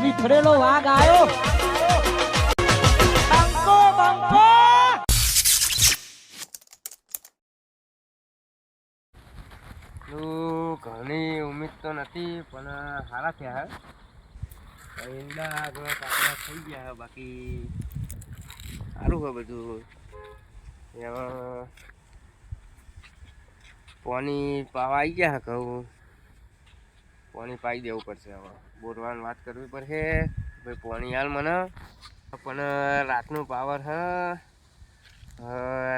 વિખરેલો વાઘ આવ્યો. બંકો બંકો ઘણી ઉમ્મીદ તો નથી પણ સારા થયા હે ઈંડા આગળ કાકડા થઈ ગયા હે બાકી સારું હોય બધું એમાં પાણી પાવા આવી ગયા હે કહું પાણી પાઈ દેવું પડશે હવે બોરવાની વાત કરવી પડશે ભાઈ પાણી હાલ મને પણ રાતનું પાવર હે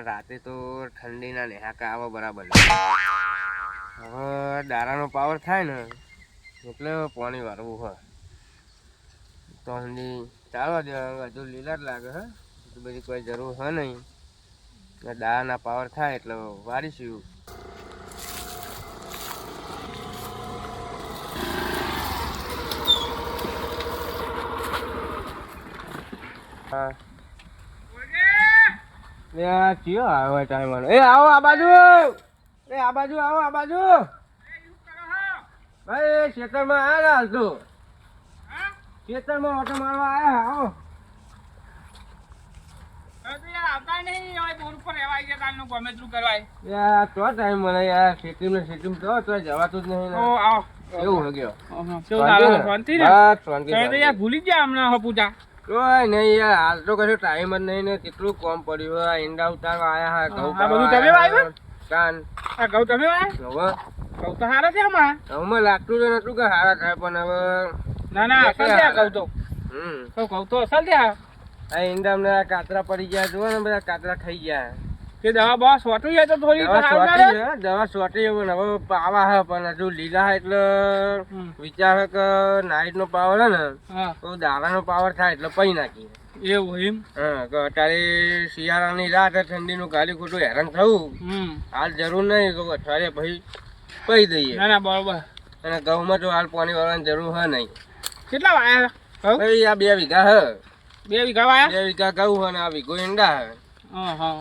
રાતે તો ઠંડીના નેહાકા આવે બરાબર હવે દારાનો પાવર થાય ને એટલે પાણી વાળવું હોય તો ઠંડી ચાલવા દે હજુ લીલા જ લાગે હે બધી કોઈ જરૂર હોય નહીં દારાના પાવર થાય એટલે વારીશું હા ચિયો આવે ટાઈમ એ આવો આ બાજુ આ બાજુ આવો આ બાજુ ભાઈ ખેતરમાં આવ્યા હાલ તો ખેતરમાં ઓટો મારવા આવ્યા આવો તો ટાઈમ મળે યાર ખેતી તો જવાતું જ નહીં એવું હે ગયો ભૂલી ગયા હમણાં પૂજા કોઈ નહીં યાર હાલ તો કશું ટાઈમ જ નહીં ને કેટલું કોમ પડ્યું હોય ઈંડા ઉતારવા આવ્યા હા ઘઉં કાન ઘઉં તમે હવે ઘઉં તો સારા છે હમણાં ઘઉંમાં લાગતું તો નતું કે સારા થાય પણ હવે ના ના અસલ થયા ઘઉં તો ઘઉં તો અસલ થયા આ ઈંડા કાતરા પડી ગયા જુઓ ને બધા કાતરા ખાઈ ગયા તે દવા બવા સોટી જાય તો થોડી દવા સોટી હવે પાવા હે પણ હજુ લીલા હે એટલે વિચાર હે કે નાઈટ નો પાવર હે ને તો દાડા નો પાવર થાય એટલે પઈ નાખીએ એવું એમ હા કે અત્યારે શિયાળાની રાત ઠંડીનું ગાલી ખોટું હેરાન થવું હાલ જરૂર નહીં તો અઠવાડિયે પછી પઈ દઈએ ના ના બરોબર અને ઘઉંમાં તો હાલ પાણી વાળવાની જરૂર હે નહીં કેટલા વાયા ભાઈ આ 2 વીઘા હે 2 વીઘા વાયા 2 વીઘા ઘઉં હે ને આ વીઘો ઈંડા હે હા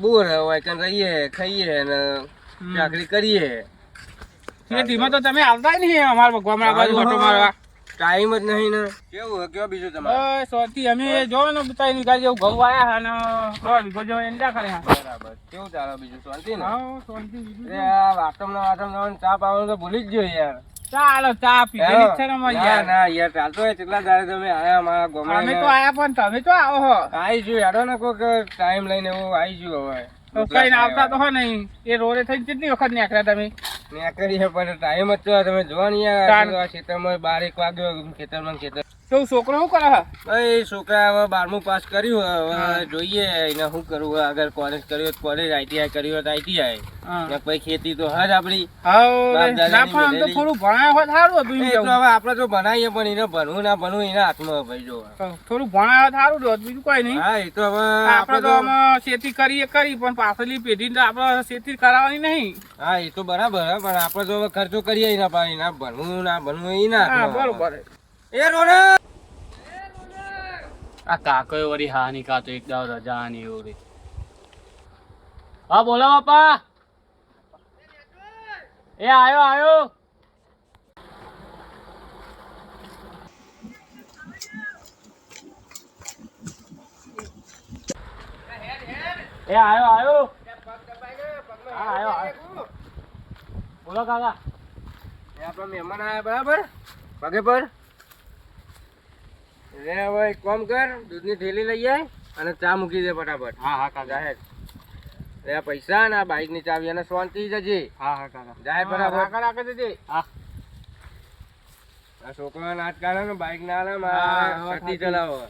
બોર હે વાયકન રહીએ ખાઈએ ને ચાકરી કરીએ ખેતીમાં તો તમે આવતા નહીં અમારા ગામડા બાજુ ઓટો મારવા ટાઈમ જ નહીં ને કેવું હે કયો બીજું તમારે સોથી અમે જો ને 3 વીઘા જેવું ઘઉં વાયા અને 3 વીઘો જેવો ઈંડા કર્યા બરાબર કેવું ચાલે બીજું શાંતિ ને હા શાંતિ આ વાતમ ચા પાવાનું તો ભૂલી જ ગયો યાર ચાલો ચા પીધેલી છે ને યાર ના યાર ચાલતો હોય કેટલા દાડે તમે આયા અમારા ગામમાં અમે તો આયા પણ તમે તો આવો હો આવીશું યાડો ને કોઈક ટાઈમ લઈને એવું આવીશું હવે કઈ આવતા તો હો નહીં એ રોડે થઈને કેટલી વખત નીકળ્યા તમે નીકળીએ પણ ટાઈમ જ તો તમે જોવા નહીં યાર ખેતરમાં 12 વાગ્યો ખેતરમાં કેવું છોકરો શું કરે ભાઈ છોકરા હવે 12મું પાસ કર્યું હવે જોઈએ એને શું કરવું આગળ કોલેજ કર્યું તો કોલેજ આઈટીઆઈ કર્યું તો આઈટીઆઈ પછી ખેતી તો હજ આપડી થોડું ભણાય હોત સારું હતું હવે આપડે તો ભણાવીએ પણ એને ભણવું ના ભણવું એના હાથમાં ભાઈ જો થોડું ભણાય હોત સારું હતું બીજું કોઈ નહીં હા એ તો હવે આપડે તો ખેતી કરીએ કરી પણ પાછળની પેઢી તો આપડે ખેતી કરાવવાની નહીં હા એ તો બરાબર હે પણ આપડે તો હવે ખર્ચો કરીએ એના પાણી ના ભણવું ના ભણવું એના બરોબર એ રોને આ કાકો વળી હા ની કાતો એક દાવ રજા ની ઓરી હા બોલો બાપા એ આયો આયો બોલો કાકા આપડા મહેમાન આયા બરાબર પગે પર રે હવે એક કામ કર દૂધની થેલી લઈ આય અને ચા મૂકી દે ફટાફટ હા કાકા જાહેર રે પૈસા ના બાઈક ની ચાવી અને શાંતિ જજે હા કાકા જાહેર બરાબર રાખે દેજે હા આ છોકરા નાચ કાઢે ને બાઈક ના આલે માં ચલાવો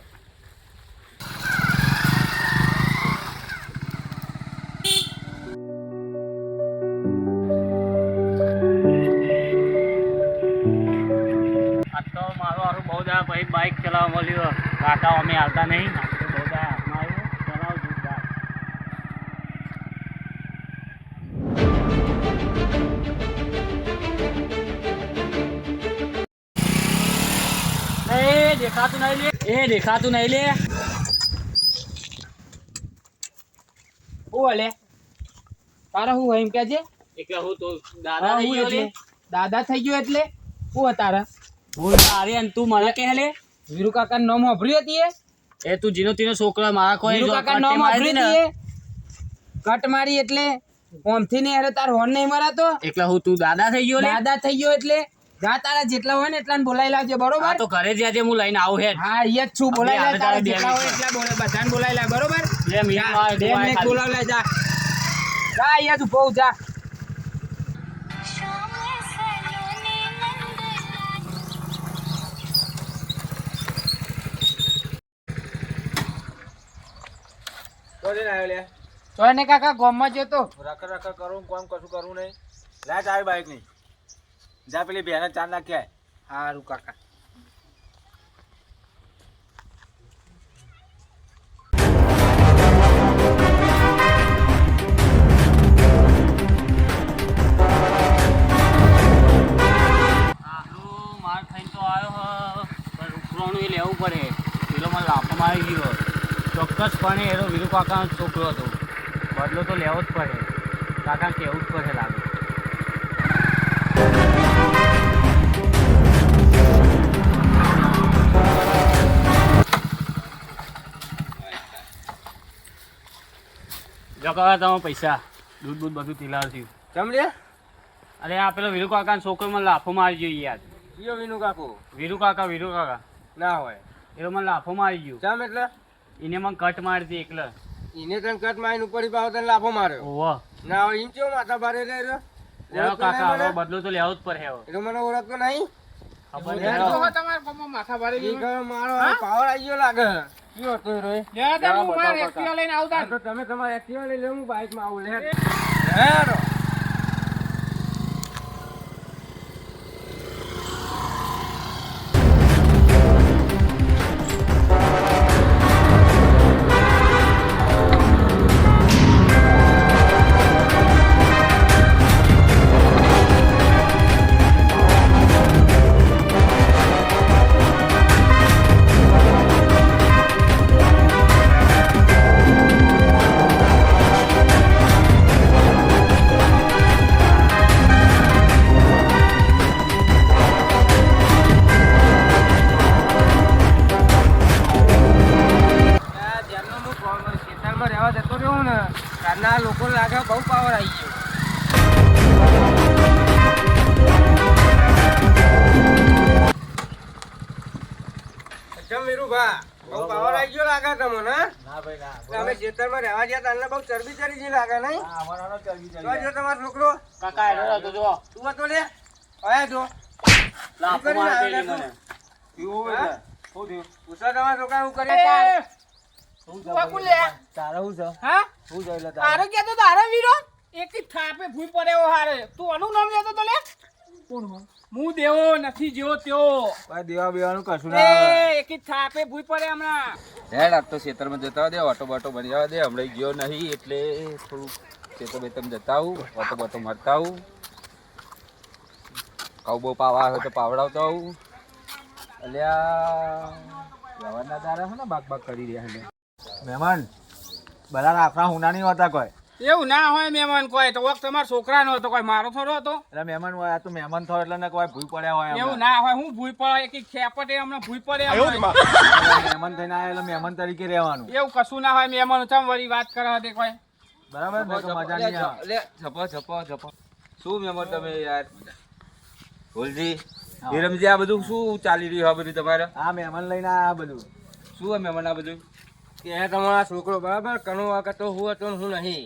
ભાઈ બાઇક ચલાવવા મળ્યું કાકા અમે આવતા નહીં બહુ હાથમાં આવ્યું ચલાવ દેખાતું નહીં લે ઓલે તારા હું એમ કે છે એટલે હું તો દાદા થઈ ગયો દાદા થઈ ગયો એટલે હું તારા બોલ અરે તું મને કહે લે વીરુ કાકા નામ વાપર્યું હતી એ તું જીનો તીનો છોકરો મારા કોઈ વીરુ જો કાકા કટે નામ મારી વાપર્યું ને હતી કટ મારી એટલે ઓમથી ને અરે તાર હોન નહીં મરાતો એટલે હું તું દાદા થઈ ગયો લે દાદા થઈ ગયો એટલે જા તારા જેટલા હોય ને એટલાને બોલાવી લાવજે આ બરોબર તો ઘરે જ્યાં હું લઈને આવું હે હા અહીંયા જ છું બોલાવી લાવ તારા બે જેટલા હોય એટલા બોલે બધાને બોલાવી લાવ બરોબર બે મિનિટ બે મિનિટ બોલાવી લાવ જા જા અહીંયા તું બહુ જા તો એને કાકા ગામમાં જતો રખડ કરું કોમ કશું કરવું નહીં લાજ આવી બાઈક નહીં જા પેલી બેને ચાર નાખ્યા સારું કાકા આટલું માર ખાઈને તો આવ્યો પણ ઉપરોનું એ લેવું પડે પેલો મને લાફો મારી ગયો ચોક્કસપણે એનો વીરુ કાકાનો છોકરો હતો બદલો તો લેવો જ પડે કાકા કહેવું જ પડે લાગે જો કાકા તમે પૈસા દૂધ બૂધ બધું તિલાવશું ચમડે અરે આ પેલો વીરુ કાકાનો છોકરો મને લાફો મારી ગયો યાર કયો વિનુ કાકુ વીરુ કાકા ના હોય એ મને લાફો મારી ગયો ચમ એટલે એને મને કટ મારી હતી એકલા એને તને કટ મારીને ઉપર પાવ તને લાફો માર્યો ઓહો ના હોય ઈંચો માથા ભારે લે રહ્યો લેવો કાકા હવે બદલો તો લેવો જ પડે હવે એટલે મને ઓળખતો નહીં ખબર યાર, નહીં તો તમારા ગામમાં માથા ભારે ઈ ગયો મારો પાવર આવી ગયો લાગે કયો હતો રે લે તાર હું મારા એક્ટિવા લઈને આવતા તો તમે તમારા એક્ટિવા લઈ લે હું બાઈકમાં આવું લે હેરો ખેતરમાં રહેવા જતો રહ્યો ને ત્યારના લોકો લાગે બહુ પાવર આવી ગયો કેમ વીરુભા બહુ પાવર આવી ગયો લાગે તમને ના ભાઈ ના તમે ખેતરમાં રહેવા ગયા ત્યારના બહુ ચરબી ચડી ગઈ લાગે નહીં અમારો ચરબી તો જો તમારો છોકરો કાકા એનો હતો જો તું હતો લે આયા જો લાફો મારી ગઈ મને એવું હા? શું થયું પૂછો તમારા છોકરા હું કરે શું બાપુ લે. તારા શું છે હા શું છે એટલે તારે કેતો તારે વીરો એક જ થાપે ભૂઈ પડે એવો હારે તું આનું નામ લેતો તો લે હું દેવો નથી જેવો તેવો તારા દેવા બેવાનું કશું એ એક જ થાપે ભૂઈ પડે હમણાં હેડ આજ તો ખેતરમાં જતા દે ઓટો બોટો બની જવા દે હમણાં ગયો નહીં એટલે થોડું ખેતર બેતર જતા આવું ઓટો બોટો મારતા આવું કઉ બહુ પાવા હોય તો પાવડાવતા આવું અલ્યા જવાના દારા છે ને બાગ કરી રહ્યા છે મહેમાન બધા રાખણા હુના નહીં હોતા કોઈ એવું ના હોય મહેમાન કોઈ તો વખત તમારા છોકરાનો હતો કોઈ મારો થોડો હતો એટલે મહેમાન હોય આ તો મહેમાન થયો એટલે ને કોઈ ભૂઈ પડ્યા હોય એવું ના હોય હું ભૂઈ પડે એક ખેપટે હમણાં ભૂઈ પડે હમણાં. મહેમાન થઈને આવ્યા એટલે મહેમાન તરીકે રહેવાનું એવું કશું ના હોય મહેમાન ચમ વળી વાત કરે તે કોઈ બરાબર ને તો મજા નહીં આવે લે છપો શું મેમર તમે યાર ભોલજી વિરમજી આ બધું શું ચાલી રહ્યું આ બધું તમારે આ મહેમાન લઈને આ બધું શું આ મહેમાન આ બધું કે તમારા છોકરો બરાબર કનો વખત તો હું હતો ને હું નહીં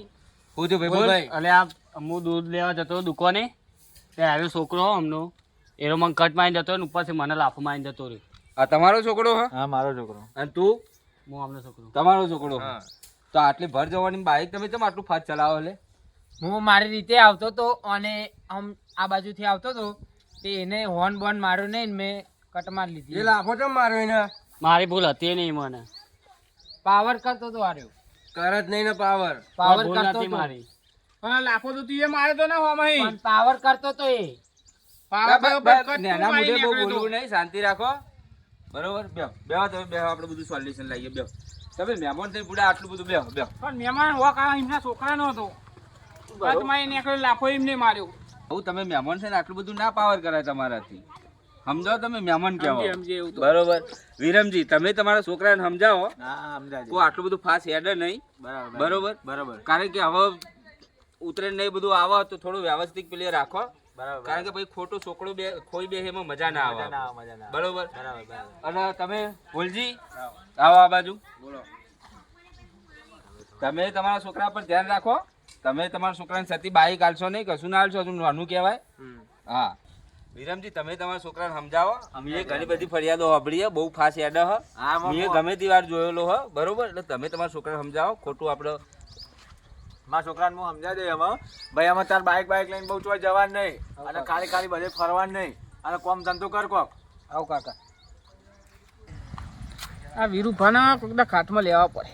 હું થયું ભાઈ બોલ ભાઈ એટલે આ હું દૂધ લેવા જતો દુકાને તે આવ્યો છોકરો અમનો એનો મને કટ મારીને જતો ને ઉપરથી મને લાફો મારીને જતો રહ્યો આ તમારો છોકરો હે હા મારો છોકરો અને તું હું અમનો છોકરો તમારો છોકરો હે? હા. તો આટલી ભર જવાની બાઈક તમે કેમ આટલું ફાસ્ટ ચલાવો લે હું મારી રીતે આવતો તો અને આમ આ બાજુથી આવતો તો તે એને હોર્ન બોર્ન માર્યો નહીં ને મેં કટ મારી એ લીધી લાફો ચમ માર્યો એને મારી ભૂલ હતી નહીં મને પાવર કરતો તો આર્યો કર જ નહીં ને પાવર પાવર ભૂલ કરતો નથી તો મારી પણ લાફો તો તું એ મારે તો ના હોમ અહીં પણ પાવર કરતો તો એ નાના મોઢે બહુ બોલવું નહીં શાંતિ રાખો બરોબર બેહો તમે બેહો આપણે બધું સોલ્યુશન લાવીએ બેહો તમે મહેમાન થઈ પૂરા આટલું બધું બેહો પણ મહેમાન હોક આ એમના છોકરાનો હતો કટ મારી નીકળ્યો લાફો એમને માર્યો હું તમે મહેમાન છે ને આટલું બધું ના પાવર કરાય તમારાથી સમજાવો તમે મહેમાન કહેવો સમજી એવું તો. બરોબર વિરમજી તમે તમારા છોકરાને સમજાવો હા સમજાય કોઈ આટલું બધું ફાસ્ટ હેડે નહીં બરાબર બરોબર બરાબર કારણ કે હવે ઉતરે નહીં બધું આવે તો થોડું વ્યવસ્થિત પેલી રાખો બરાબર કારણ કે ભાઈ ખોટું છોકરું બે ખોઈ બે એમાં મજા ના આવે મજા ના બરોબર બરાબર બરાબર અને તમે ભૂલજી આવો આ બાજુ બોલો તમે તમારા છોકરા પર ધ્યાન રાખો તમે તમારા છોકરાને સતી બાઈક આલશો નહીં કશું ના આલશો નાનું કહેવાય હા વિરમજી તમે તમારા છોકરાને સમજાવો અમે ઘણી બધી ફરિયાદો સાંભળીએ બહુ ફાસ્ટ હેડ હ મેં ગમે તે વાર જોયેલો હ બરોબર એટલે તમે તમારા છોકરાને સમજાવો ખોટું આપણે મારા છોકરાને હું સમજાવી દઈ એમાં ભાઈ આમાં તાર બાઈક લઈને બહુ ચોય જવાનું નહીં અને ખાલી બધે ફરવાનું નહીં અને કોમ ધંધો કર કોક આવો કાકા આ વિરુભાના કોકના ખાટમાં લેવા પડે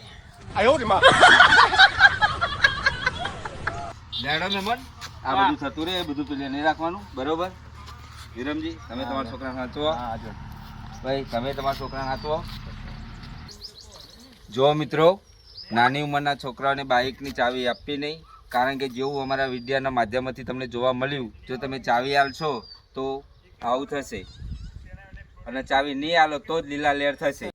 લેડો મહેમાન આ બધું થતું રહે એ બધું પેલી નહીં રાખવાનું બરોબર વિરમજી તમે તમારા છોકરાને સાચવો ભાઈ તમે તમારા છોકરાને સાચવો જો મિત્રો નાની ઉંમરના છોકરાઓને બાઇકની ચાવી આપવી નહીં કારણ કે જેવું અમારા વિડીયોના માધ્યમથી તમને જોવા મળ્યું જો તમે ચાવી આલશો તો આવું થશે અને ચાવી નહીં આલો તો જ લીલા લેર થશે